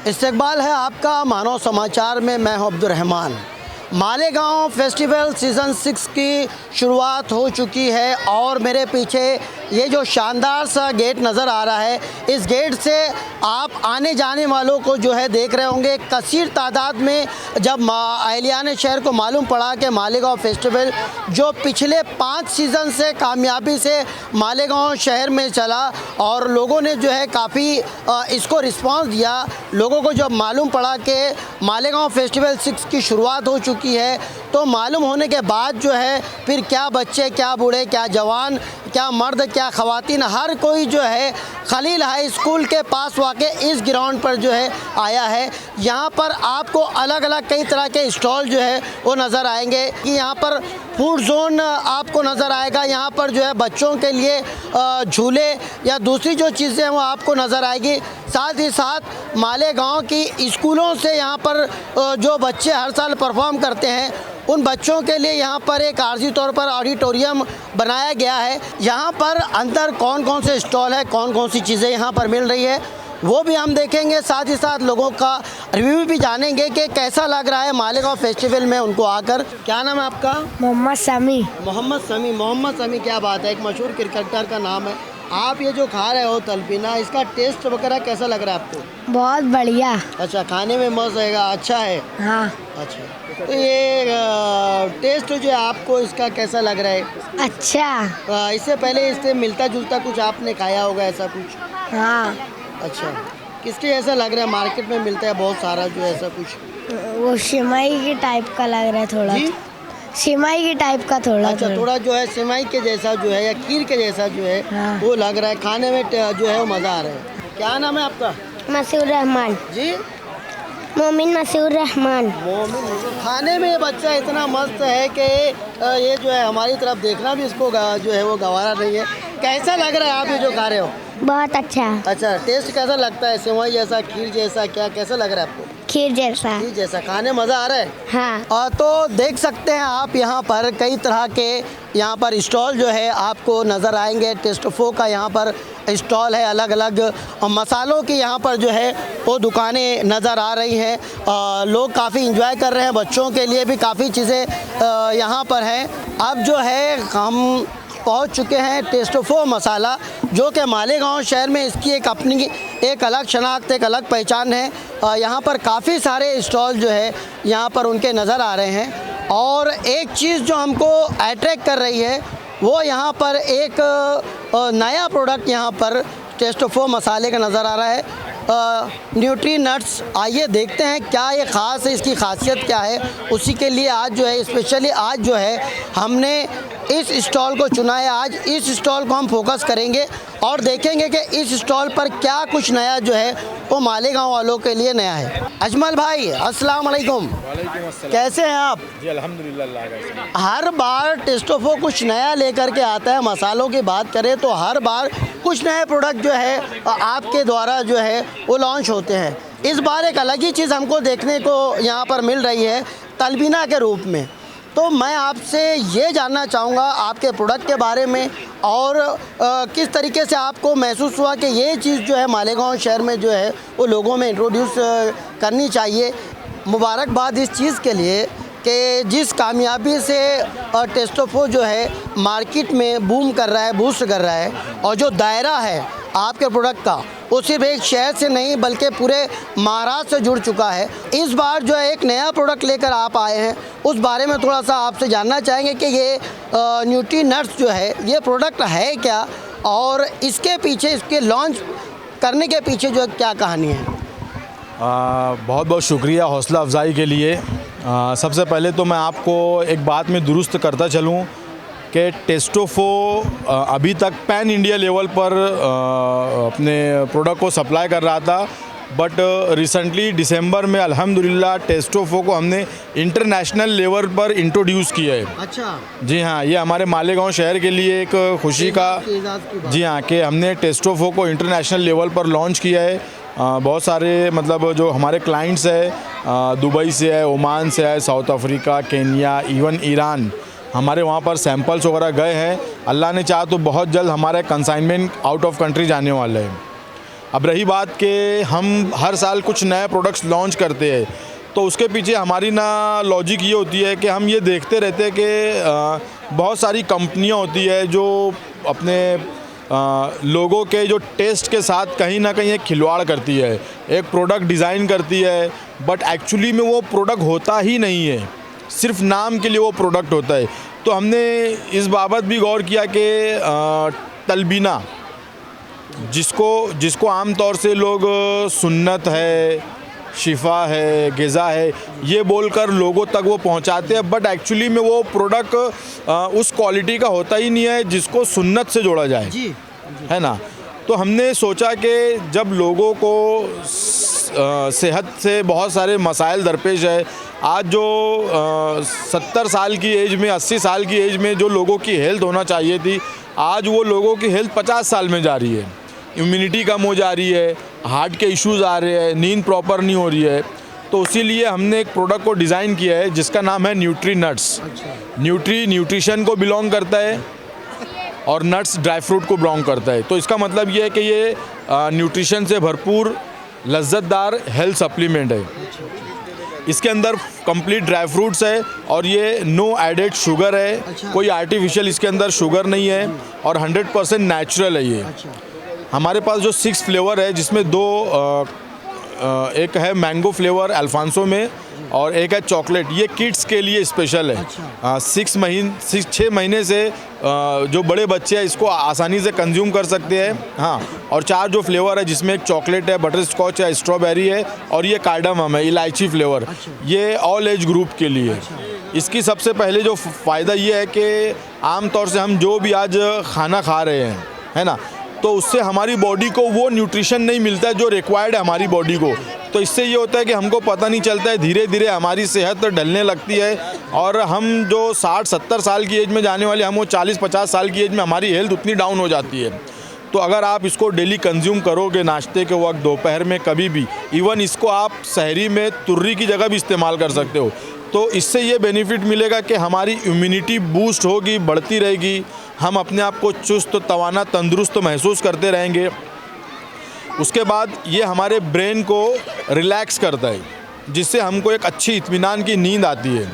इस्तकबाल है आपका मानव समाचार में। मैं हूं अब्दुर्रहमान। मालेगांव फेस्टिवल सीज़न 6 की शुरुआत हो चुकी है और मेरे पीछे ये जो शानदार सा गेट नज़र आ रहा है, इस गेट से आप आने जाने वालों को जो है देख रहे होंगे कसीर तादाद में। जब अहलियान शहर को मालूम पड़ा कि मालेगांव फेस्टिवल जो पिछले 5 सीज़न से कामयाबी से मालेगांव शहर में चला और लोगों ने जो है काफ़ी इसको रिस्पांस दिया, लोगों को जब मालूम पड़ा कि मालेगांव फेस्टिवल 6 की शुरुआत हो चुकी है, तो मालूम होने के बाद जो है फिर क्या बच्चे, क्या बूढ़े, क्या जवान, क्या मर्द, क्या ख़वातीन, हर कोई जो है खलील हाई स्कूल के पास वाक़े इस ग्राउंड पर जो है आया है। यहाँ पर आपको अलग अलग कई तरह के स्टॉल जो है वो नज़र आएंगे कि यहाँ पर फूड जोन आपको नज़र आएगा, यहाँ पर जो है बच्चों के लिए झूले या दूसरी जो चीज़ें हैं वो आपको नज़र आएगी। साथ ही साथ मालेगांव की स्कूलों से यहाँ पर जो बच्चे हर साल परफॉर्म करते हैं, उन बच्चों के लिए यहाँ पर एक आर्जी तौर पर ऑडिटोरियम बनाया गया है। यहाँ पर अंदर कौन कौन से स्टॉल है, कौन कौन सी चीज़ें यहाँ पर मिल रही है, वो भी हम देखेंगे। साथ ही साथ लोगों का रिव्यू भी जानेंगे कि कैसा लग रहा है मालेगांव फेस्टिवल में उनको आकर। क्या नाम है आपका? मोहम्मद समी। मोहम्मद समी, क्या बात है, एक मशहूर क्रिकेटर का नाम है। आप ये जो खा रहे हो तलपीना, इसका टेस्ट वगैरह कैसा लग रहा है आपको? बहुत बढ़िया। अच्छा, खाने में मज़ा आएगा, अच्छा है। हाँ। अच्छा, तो ये टेस्ट जो है आपको इसका कैसा लग रहा है? अच्छा। इससे पहले इससे मिलता जुलता कुछ आपने खाया होगा, ऐसा कुछ? हाँ। अच्छा, किसके ऐसा लग रहा है? मार्केट में मिलता है बहुत सारा जो ऐसा कुछ, वो सिमाई के टाइप का लग रहा है थोड़ा। जी? सिमाई के टाइप का थोड़ा। अच्छा, थोड़ा जो है सिमाई के जैसा जो है या खीर के जैसा जो है, हाँ। वो लग रहा है, खाने में जो है वो मज़ा आ रहा है। क्या नाम है आपका? मसूर रहमान। जी? मोमिन मसूर रहमान। मोमिन। खाने में ये बच्चा इतना मस्त है कि ये जो है हमारी तरफ देखना भी इसको जो है वो गवारा नहीं है। कैसा लग रहा है आप ये जो खा रहे हो? बहुत अच्छा। अच्छा, टेस्ट कैसा लगता है? सेवई जैसा, खीर जैसा, क्या कैसा लग रहा है आपको? खीर जैसा। खीर जैसा, खाने मज़ा आ रहा है। हाँ। तो देख सकते हैं आप यहाँ पर कई तरह के यहाँ पर स्टॉल जो है आपको नज़र आएंगे। टेस्टफो का यहाँ पर स्टॉल है, अलग अलग मसालों की यहाँ पर जो है वो दुकानें नज़र आ रही हैं। लोग काफ़ी इंजॉय कर रहे हैं, बच्चों के लिए भी काफ़ी चीज़ें यहाँ पर हैं। अब जो है हम पहुँच चुके हैं टेस्टफो मसाला, जो कि मालेगांव शहर में इसकी एक अपनी एक अलग शनाख्त, एक अलग पहचान है। यहाँ पर काफ़ी सारे स्टॉल जो है यहाँ पर उनके नज़र आ रहे हैं और एक चीज़ जो हमको अट्रैक्ट कर रही है वो यहाँ पर एक नया प्रोडक्ट यहाँ पर टेस्टफो मसाले का नज़र आ रहा है, न्यूट्री नट्स। आइए देखते हैं क्या ये ख़ास है, इसकी खासियत क्या है। उसी के लिए आज जो है स्पेशली आज जो है हमने इस स्टॉल को चुना है। आज इस स्टॉल को हम फोकस करेंगे और देखेंगे कि इस स्टॉल पर क्या कुछ नया जो है वो मालेगांव वालों के लिए नया है। अजमल भाई, अस्सलाम वालेकुम। कैसे हैं आप? जी अल्हम्दुलिल्लाह। हर बार टेस्टोफो कुछ नया लेकर के आता है। मसालों की बात करें तो हर बार कुछ नए प्रोडक्ट जो है आपके द्वारा जो है वो लॉन्च होते हैं। इस बार एक अलग ही चीज़ हमको देखने को यहाँ पर मिल रही है तलबीना के रूप में। तो मैं आपसे ये जानना चाहूँगा आपके प्रोडक्ट के बारे में और किस तरीके से आपको महसूस हुआ कि ये चीज़ जो है मालेगांव शहर में जो है वो लोगों में इंट्रोड्यूस करनी चाहिए। मुबारकबाद इस चीज़ के लिए कि जिस कामयाबी से टेस्टोफो जो है मार्केट में बूम कर रहा है, बूस्ट कर रहा है, और जो दायरा है आपके प्रोडक्ट का वो सिर्फ एक शहर से नहीं बल्कि पूरे महाराष्ट्र से जुड़ चुका है। इस बार जो है एक नया प्रोडक्ट लेकर आप आए हैं, उस बारे में थोड़ा सा आपसे जानना चाहेंगे कि ये न्यूट्री नट्स जो है ये प्रोडक्ट है क्या और इसके पीछे, इसके लॉन्च करने के पीछे जो क्या कहानी है। बहुत बहुत शुक्रिया हौसला अफजाई के लिए। सबसे पहले तो मैं आपको एक बात में दुरुस्त करता चलूँ कि टेस्टोफो अभी तक पैन इंडिया लेवल पर अपने प्रोडक्ट को सप्लाई कर रहा था, बट रिसेंटली दिसंबर में अल्हम्दुलिल्लाह टेस्टोफो को हमने इंटरनेशनल लेवल पर इंट्रोड्यूस किया है। अच्छा। जी हाँ, ये हमारे मालेगांव शहर के लिए एक खुशी का, जी हाँ, कि हमने टेस्टोफो को इंटरनेशनल लेवल पर लॉन्च किया है। बहुत सारे मतलब जो हमारे क्लाइंट्स है दुबई से है, ओमान से है, south Africa, Kenya, even Iran, हमारे वहाँ पर सैंपल्स वगैरह गए हैं। अल्लाह ने चाहा तो बहुत जल्द हमारे कंसाइनमेंट आउट ऑफ कंट्री जाने वाला है। अब रही बात कि हम हर साल कुछ नए प्रोडक्ट्स लॉन्च करते हैं, तो उसके पीछे हमारी ना लॉजिक ये होती है कि हम ये देखते रहते हैं कि बहुत सारी कंपनियां होती है जो अपने लोगों के जो टेस्ट के साथ कहीं ना कहीं एक खिलवाड़ करती है, एक प्रोडक्ट डिज़ाइन करती है, बट एक्चुअली में वो प्रोडक्ट होता ही नहीं है, सिर्फ नाम के लिए वो प्रोडक्ट होता है। तो हमने इस बाबत भी गौर किया कि तलबीना, जिसको आम तौर से लोग सुन्नत है, शिफा है, ग़िज़ा है, ये बोलकर लोगों तक वो पहुंचाते हैं, बट एक्चुअली में वो प्रोडक्ट उस क्वालिटी का होता ही नहीं है जिसको सुन्नत से जोड़ा जाए, जी है ना। तो हमने सोचा कि जब लोगों को सेहत से बहुत सारे मसाइल दरपेश है, आज जो 70 साल की एज में, 80 साल की एज में जो लोगों की हेल्थ होना चाहिए थी, आज वो लोगों की हेल्थ 50 साल में जा रही है। इम्यूनिटी कम हो जा रही है, हार्ट के इश्यूज़ आ रहे हैं, नींद प्रॉपर नहीं हो रही है। तो इसीलिए हमने एक प्रोडक्ट को डिज़ाइन किया है जिसका नाम है न्यूट्री नट्स। न्यूट्रिशन को बिलोंग करता है और नट्स ड्राई फ्रूट को बिलोंग करता है। तो इसका मतलब ये है कि ये न्यूट्रिशन से भरपूर लज्जतदार हेल्थ सप्लीमेंट है। इसके अंदर कंप्लीट ड्राई फ्रूट्स है और ये नो एडेड शुगर है, कोई आर्टिफिशियल इसके अंदर शुगर नहीं है और 100% नेचुरल है ये। हमारे पास जो 6 फ्लेवर है, जिसमें 2 एक है मैंगो फ्लेवर अल्फांसो में और एक है चॉकलेट, ये किड्स के लिए स्पेशल है। 6 महीने से जो बड़े बच्चे हैं इसको आसानी से कंज्यूम कर सकते हैं। हाँ, और 4 जो फ्लेवर है, जिसमें एक चॉकलेट है, बटर स्कॉच है, स्ट्रॉबेरी है और ये कार्डमम है, इलायची फ्लेवर, ये ऑल एज ग्रुप के लिए। इसकी सबसे पहले जो फ़ायदा ये है कि आम तौर से हम जो भी आज खाना खा रहे हैं, है ना, तो उससे हमारी बॉडी को वो न्यूट्रिशन नहीं मिलता है जो रिक्वायर्ड है हमारी बॉडी को। तो इससे ये होता है कि हमको पता नहीं चलता है, धीरे धीरे हमारी सेहत ढलने लगती है और हम जो 60-70 साल की एज में जाने वाले, हम वो 40-50 साल की एज में हमारी हेल्थ उतनी डाउन हो जाती है। तो अगर आप इसको डेली कंज्यूम करोगे, नाश्ते के वक्त, दोपहर में, कभी भी, इवन इसको आप सहरी में तुर्री की जगह भी इस्तेमाल कर सकते हो। तो इससे ये बेनिफिट मिलेगा कि हमारी इम्यूनिटी बूस्ट होगी, बढ़ती रहेगी, हम अपने आप को चुस्त, तवाना, तंदुरुस्त महसूस करते रहेंगे। उसके बाद ये हमारे ब्रेन को रिलैक्स करता है, जिससे हमको एक अच्छी इत्मीनान की नींद आती है।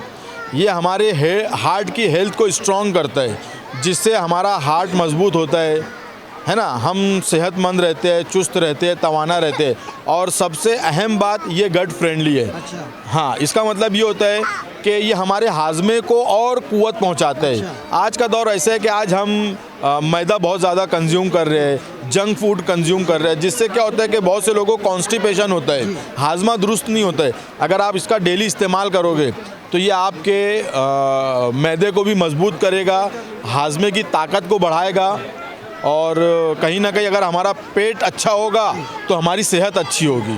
ये हमारे हार्ट की हेल्थ को स्ट्रॉन्ग करता है, जिससे हमारा हार्ट मजबूत होता है ना, हम सेहतमंद रहते हैं, चुस्त रहते हैं, तवाना रहते हैं। और सबसे अहम बात, ये गट फ्रेंडली है। हाँ, इसका मतलब ये होता है कि ये हमारे हाजमे को और कुव्वत पहुंचाता है। आज का दौर ऐसा है कि आज हम मैदा बहुत ज़्यादा कंज्यूम कर रहे हैं, जंक फूड कंज्यूम कर रहे हैं, जिससे क्या होता है कि बहुत से लोगों को कॉन्स्टिपेशन होता है, हाजमा दुरुस्त नहीं होता है। अगर आप इसका डेली इस्तेमाल करोगे तो ये आपके मैदे को भी मजबूत करेगा, हाजमे की ताकत को बढ़ाएगा और कहीं ना कहीं अगर हमारा पेट अच्छा होगा तो हमारी सेहत अच्छी होगी।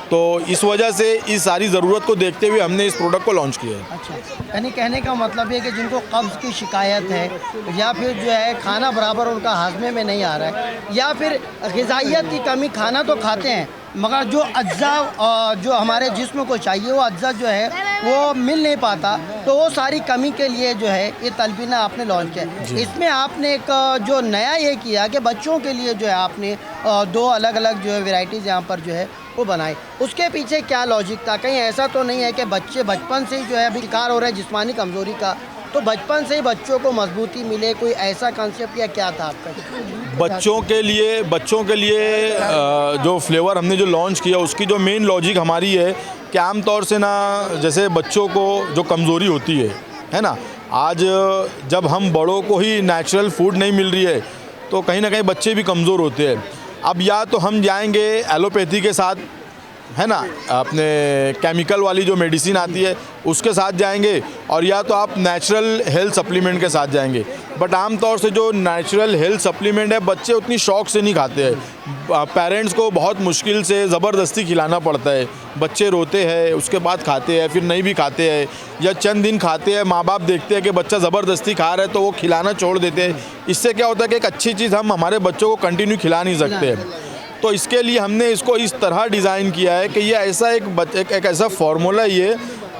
तो इस वजह से इस सारी ज़रूरत को देखते हुए हमने इस प्रोडक्ट को लॉन्च किया है। अच्छा, यानी कहने का मतलब ये कि जिनको कब्ज़ की शिकायत है या फिर जो है खाना बराबर उनका हाजमे में नहीं आ रहा है, या फिर ग़िज़ाइयत की कमी, खाना तो खाते हैं मगर जो अज्जा जो हमारे जिस्म को चाहिए वो अज्जा जो है वो मिल नहीं पाता, तो वो सारी कमी के लिए जो है ये तलबीना आपने लॉन्च किया। इसमें आपने एक जो नया ये किया कि बच्चों के लिए जो है आपने 2 अलग अलग जो है वैरायटीज़ यहाँ पर जो है वो बनाई। उसके पीछे क्या लॉजिक था? कहीं ऐसा तो नहीं है कि बच्चे बचपन से ही जो है अभी शिकार हो रहे हैं जिस्मानी कमज़ोरी का, तो बचपन से ही बच्चों को मजबूती मिले, कोई ऐसा कॉन्सेप्ट या क्या था आपका? बच्चों के लिए जो फ्लेवर हमने जो लॉन्च किया, उसकी जो मेन लॉजिक हमारी है कि आम तौर से ना, जैसे बच्चों को जो कमज़ोरी होती है ना, आज जब हम बड़ों को ही नेचुरल फूड नहीं मिल रही है तो कहीं ना कहीं बच्चे भी कमज़ोर होते हैं। अब या तो हम जाएंगे एलोपैथी के साथ, है ना, अपने केमिकल वाली जो मेडिसिन आती है उसके साथ जाएंगे, और या तो आप नेचुरल हेल्थ सप्लीमेंट के साथ जाएंगे। बट आम तौर से जो नेचुरल हेल्थ सप्लीमेंट है बच्चे उतनी शौक से नहीं खाते हैं, पेरेंट्स को बहुत मुश्किल से ज़बरदस्ती खिलाना पड़ता है। बच्चे रोते हैं, उसके बाद खाते हैं, फिर नहीं भी खाते हैं, या चंद दिन खाते हैं, माँ बाप देखते हैं कि बच्चा ज़बरदस्ती खा रहा है तो वो खिलाना छोड़ देते हैं। इससे क्या होता है कि एक अच्छी चीज़ हम हमारे बच्चों को कंटिन्यू खिला नहीं सकते। तो इसके लिए हमने इसको इस तरह डिज़ाइन किया है कि ये ऐसा एक ऐसा फार्मूला ये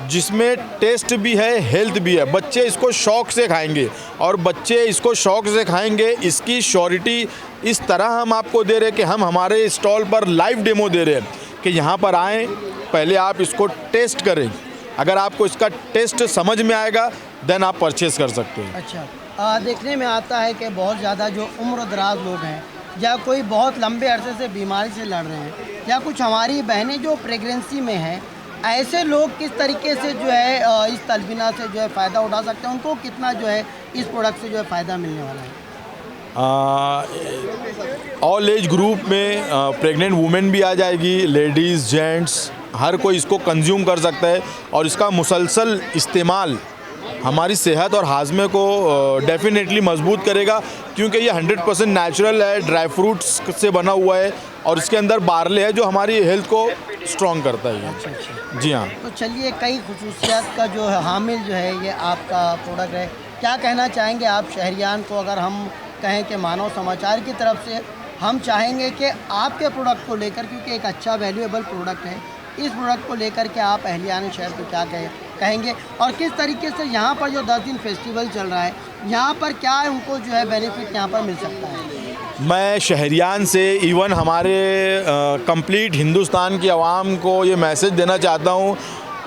जिसमें टेस्ट भी है, हेल्थ भी है। बच्चे इसको शौक़ से खाएंगे और बच्चे इसको शौक़ से खाएंगे। इसकी श्योरिटी इस तरह हम आपको दे रहे हैं कि हम हमारे स्टॉल पर लाइव डेमो दे रहे हैं कि यहाँ पर आएँ, पहले आप इसको टेस्ट करें। अगर आपको इसका टेस्ट समझ में आएगा देन आप परचेज़ कर सकते हैं। अच्छा, देखने में आता है कि बहुत ज़्यादा जो उम्र दराज लोग हैं या कोई बहुत लंबे अरसे से बीमारी से लड़ रहे हैं या कुछ हमारी बहनें जो प्रेगनेंसी में हैं, ऐसे लोग किस तरीके से जो है इस तलबीना से जो है फ़ायदा उठा सकते हैं? उनको कितना जो है इस प्रोडक्ट से जो है फ़ायदा मिलने वाला है? ऑल एज ग्रुप में प्रेग्नेंट वुमेन भी आ जाएगी, लेडीज़, जेंट्स, हर कोई इसको कंज्यूम कर सकता है और इसका मुसलसल इस्तेमाल हमारी सेहत और हाजमे को डेफिनेटली मजबूत करेगा, क्योंकि ये 100% नेचुरल है, ड्राई फ्रूट्स से बना हुआ है और इसके अंदर बार्ले है जो हमारी हेल्थ को स्ट्रॉन्ग करता है। अच्छा। जी हाँ। तो चलिए, कई खुसूसियात का जो है हामिल जो है ये आपका प्रोडक्ट है। क्या कहना चाहेंगे आप शहरियान को? अगर हम कहें कि मानव समाचार की तरफ से हम चाहेंगे कि आपके प्रोडक्ट को लेकर, क्योंकि एक अच्छा वैल्यूएबल प्रोडक्ट है, इस प्रोडक्ट को लेकर के आप अहलियान शहर को क्या कहेंगे और किस तरीके से यहाँ पर जो 10 दिन फेस्टिवल चल रहा है, यहाँ पर क्या उनको जो है बेनिफिट यहाँ पर मिल सकता है? मैं शहरियान से इवन हमारे कंप्लीट हिंदुस्तान की आवाम को ये मैसेज देना चाहता हूँ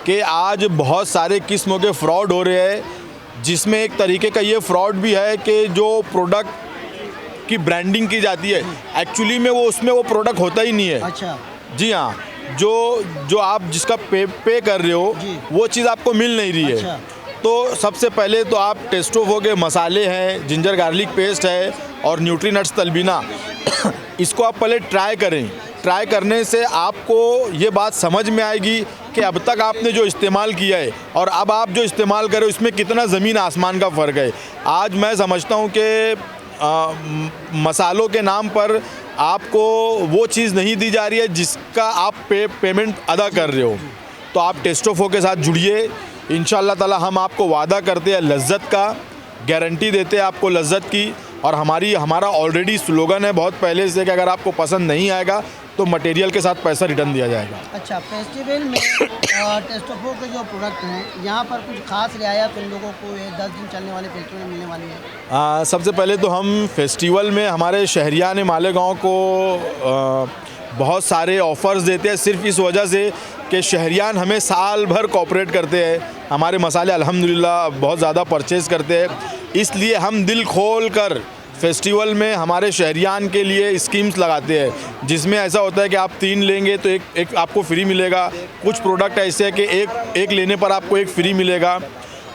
कि आज बहुत सारे किस्मों के फ्रॉड हो रहे हैं, जिसमें एक तरीके का ये फ्रॉड भी है कि जो प्रोडक्ट की ब्रांडिंग की जाती है एक्चुअली में वो उसमें वो प्रोडक्ट होता ही नहीं है। अच्छा। जी हाँ, जो आप जिसका पे कर रहे हो वो चीज़ आपको मिल नहीं रही है। अच्छा। तो सबसे पहले तो आप टेस्टोफो के मसाले हैं, जिंजर गार्लिक पेस्ट है और न्यूट्रीनट्स तलबीना इसको आप पहले ट्राई करें। ट्राई करने से आपको ये बात समझ में आएगी कि अब तक आपने जो इस्तेमाल किया है और अब आप जो इस्तेमाल करें उसमें कितना ज़मीन आसमान का फ़र्क है। आज मैं समझता हूँ कि मसालों के नाम पर आपको वो चीज़ नहीं दी जा रही है जिसका आप पेमेंट अदा कर रहे हो। तो आप टेस्टोफो के साथ जुड़िए, इंशाअल्लाह ताला हम आपको वादा करते हैं लज्जत का, गारंटी देते हैं आपको लज्जत की। और हमारा ऑलरेडी स्लोगन है बहुत पहले से कि अगर आपको पसंद नहीं आएगा तो मटेरियल के साथ पैसा रिटर्न दिया जाएगा। अच्छा, फेस्टिवल में टेस्टोफो के जो प्रोडक्ट हैं यहाँ पर कुछ खास रियायत उन लोगों को ये 10 दिन चलने वाले फेस्टिवल में मिलने वाली है? सबसे पहले तो हम फेस्टिवल में हमारे शहरियान मालेगांव को बहुत सारे ऑफ़र्स देते हैं, सिर्फ इस वजह से कि शहरियान हमें साल भर कोऑपरेट करते हैं, हमारे मसाले अल्हम्दुलिल्लाह बहुत ज़्यादा परचेज़ करते हैं, इसलिए हम दिल खोल कर फेस्टिवल में हमारे शहरियान के लिए स्कीम्स लगाते हैं, जिसमें ऐसा होता है कि आप 3 लेंगे तो एक आपको फ्री मिलेगा। कुछ प्रोडक्ट ऐसे है कि एक लेने पर आपको एक फ्री मिलेगा।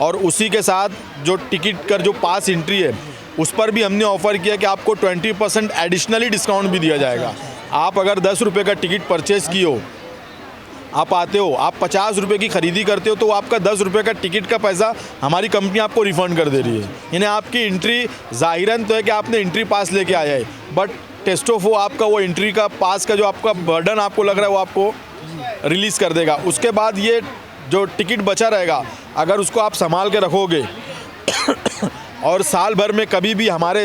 और उसी के साथ जो टिकट का जो पास एंट्री है उस पर भी हमने ऑफ़र किया कि आपको 20% एडिशनली डिस्काउंट भी दिया जाएगा। आप अगर 10 रुपये का टिकट परचेज़ किए हो, आप आते हो, आप 50 रुपये की ख़रीदी करते हो तो आपका 10 रुपये का टिकट का पैसा हमारी कंपनी आपको रिफ़ंड कर दे रही है। यानी आपकी एंट्री ज़ाहिरन तो है कि आपने एंट्री पास लेके आया है, बट टेस्टोफो आपका वो एंट्री का पास का जो आपका बर्डन आपको लग रहा है वो आपको रिलीज़ कर देगा। उसके बाद ये जो टिकट बचा रहेगा अगर उसको आप संभाल के रखोगे और साल भर में कभी भी हमारे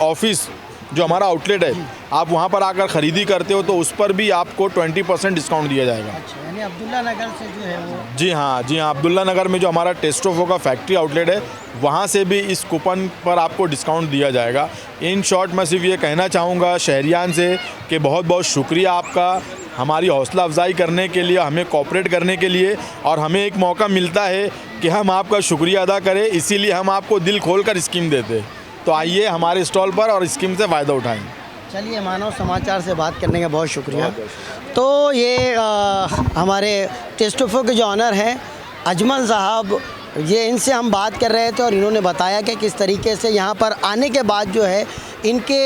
ऑफिस जो हमारा आउटलेट है आप वहाँ पर आकर ख़रीदी करते हो तो उस पर भी आपको 20% डिस्काउंट दिया जाएगा। अच्छा, यानी अब्दुल्ला नगर से जो है वो? जी हाँ, अब्दुल्ला नगर में जो हमारा टेस्टोफो का फैक्ट्री आउटलेट है वहाँ से भी इस कूपन पर आपको डिस्काउंट दिया जाएगा। इन शॉर्ट मैं सिर्फ ये कहना चाहूँगा शहरियान से कि बहुत बहुत शुक्रिया आपका हमारी हौसला अफजाई करने के लिए, हमें कोऑपरेट करने के लिए, और हमें एक मौका मिलता है कि हम आपका शुक्रिया अदा करें, इसीलिए हम आपको दिल खोल कर स्कीम देते। तो आइए हमारे स्टॉल पर और स्कीम से फ़ायदा उठाएं। चलिए, मानव समाचार से बात करने का बहुत शुक्रिया। तो ये हमारे टेस्टोफो के जो ऑनर हैं अजमल साहब, ये इनसे हम बात कर रहे थे और इन्होंने बताया कि किस तरीके से यहाँ पर आने के बाद जो है इनके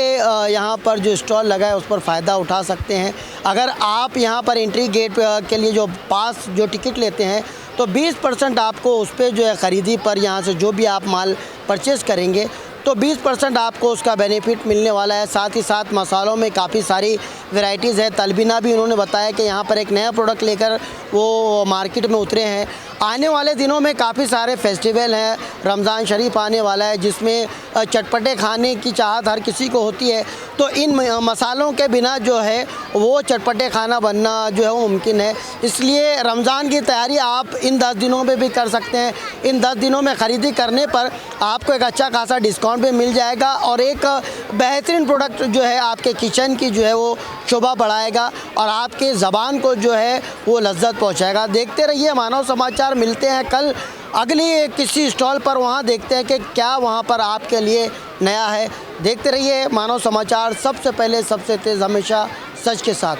यहाँ पर जो स्टॉल लगा है उस पर फ़ायदा उठा सकते हैं। अगर आप यहाँ पर एंट्री गेट के लिए जो पास जो टिकट लेते हैं तो 20% आपको उस पर जो है ख़रीदी पर यहाँ से जो भी आप माल परचेज़ करेंगे तो 20% आपको उसका बेनिफिट मिलने वाला है। साथ ही साथ मसालों में काफ़ी सारी वैरायटीज़ है। तलबीना भी उन्होंने बताया कि यहाँ पर एक नया प्रोडक्ट लेकर वो मार्केट में उतरे हैं। आने वाले दिनों में काफ़ी सारे फेस्टिवल हैं, रमज़ान शरीफ आने वाला है जिसमें चटपटे खाने की चाहत हर किसी को होती है। तो इन मसालों के बिना जो है वो चटपटे खाना बनना जो है वो मुमकिन है। इसलिए रमज़ान की तैयारी आप इन 10 दिनों में भी कर सकते हैं। इन 10 दिनों में ख़रीदी करने पर आपको एक अच्छा खासा डिस्काउंट भी मिल जाएगा और एक बेहतरीन प्रोडक्ट जो है आपके किचन की जो है वो शोभा बढ़ाएगा और आपके ज़बान को जो है वो लज्जत पहुंचाएगा। देखते रहिए मानव समाचार। मिलते हैं कल अगली किसी स्टॉल पर, वहां देखते हैं कि क्या वहां पर आपके लिए नया है। देखते रहिए मानव समाचार, सबसे पहले सबसे तेज़, हमेशा सच के साथ।